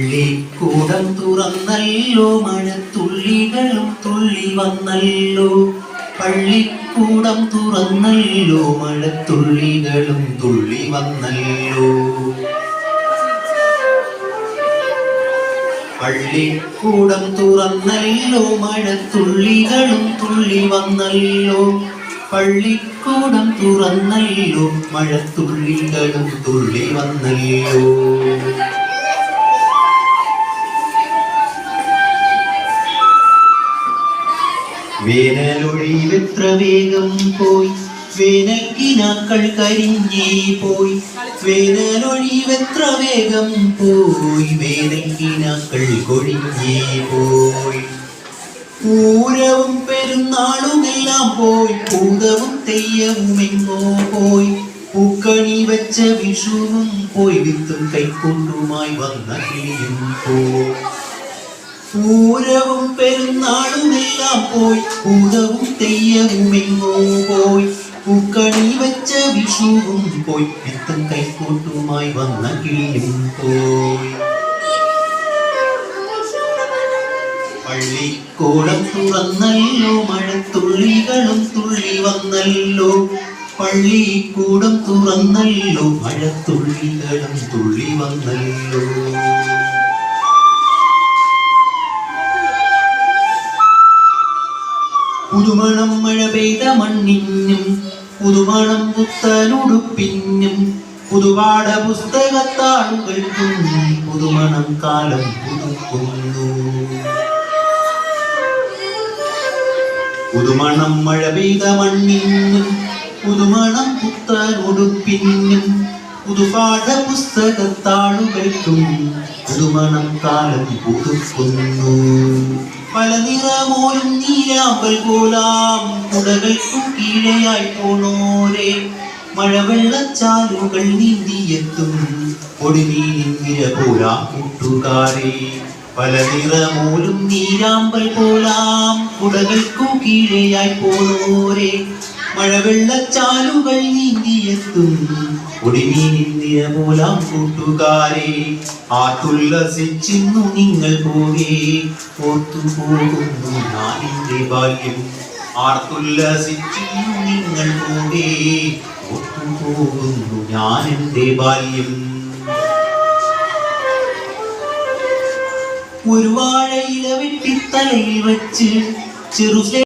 പള്ളിക്കൂടം തുറന്നല്ലോ, മഴത്തുള്ളികളും തുള്ളി വന്നല്ലോ. പള്ളിക്കൂടം തുറന്നല്ലോ, മഴത്തുള്ളികളും തുള്ളി വന്നല്ലോ. പള്ളിക്കൂടം തുറന്നല്ലോ, മഴത്തുള്ളികളും തുള്ളി വന്നല്ലോ. പള്ളിക്കൂടം തുറന്നല്ലോ, മഴത്തുള്ളികളും തുള്ളി വന്നല്ലോ. വേനലൊഴിവെത്ര വേഗം പോയി, വേനൽക്കിനാക്കൾ കരിഞ്ഞേ പോയി. വേനലൊഴിവെത്ര വേഗം പോയി, വേനൽക്കിനാക്കൾ കൊഴിഞ്ഞേ പോയി. പൂരവും പെരുന്നാളുമെല്ലാം പോയി, പൂതവും തെയ്യവും എങ്ങോ പോയി. പൂക്കണി വെച്ച വിഷുവും പോയി, വിത്തും കൈക്കൊണ്ടുമായി വന്ന കിളിയും പോയി. പൂരവും പെരുന്നാളുമെല്ലാം പോയി, പൂതവും തെയ്യവും എങ്ങോ പോയി. പൂക്കണി വെച്ച വിഷുവും പോയി, വിത്തും കൈക്കോട്ടുമായി വന്ന കിളിയും പോയി. പള്ളിക്കൂടം തുറന്നല്ലോ, മഴത്തുള്ളികളും തുള്ളി വന്നല്ലോ. പള്ളിക്കൂടം തുറന്നല്ലോ, മഴത്തുള്ളികളും തുള്ളി വന്നല്ലോ. പുതുമണം മഴ പെയ്ത മണ്ണിനും, പുതുമണം പുത്തനുടുപ്പിനും, പുതുപാഠ പുസ്തകത്താളുകൾക്കും പുതുമണം കാലം പുതുക്കുന്നു. പുതുമണം മഴ പെയ്ത മണ്ണിനും, പുതുമണം പുത്തനുടുപ്പിനും, പുതുപാഠ പുസ്തകത്താളുകൾക്കും പുതുമണം കാലം പുതുക്കുന്നു. പല നിറമോലും നീരാമ്പൽ പോലാം കുടകൾക്കും കീഴയായി പോണോരെ, മഴവെള്ളച്ചാലുകൾ നീന്തിയെത്തും പൊടിമീനിൻ നിര പോലാം കൂട്ടുകാരെ. പല നിറമോലും നീരാമ്പൽ പോലാം കുടകൾക്കു കീഴയായി പോണോരെ, മഴവെള്ളച്ചാലുകൾ നീന്തിയെത്തും പൊടിമീനിൻ നിര പോലാം കൂട്ടുകാരെ. ആർത്തുല്ലസിച്ചിന്നു നിങ്ങൾ പോകെ, ഓർത്തുപോകുന്നു ഞാനെന്റെ ബാല്യം. ആർത്തുല്ലസിച്ചിന്നു നിങ്ങൾ പോകെ, ഓർത്തുപോകുന്നു ഞാനെന്റെ ബാല്യം. ഒരു വാഴയില വെട്ടിത്തലയിൽ വച്ച് ചെറു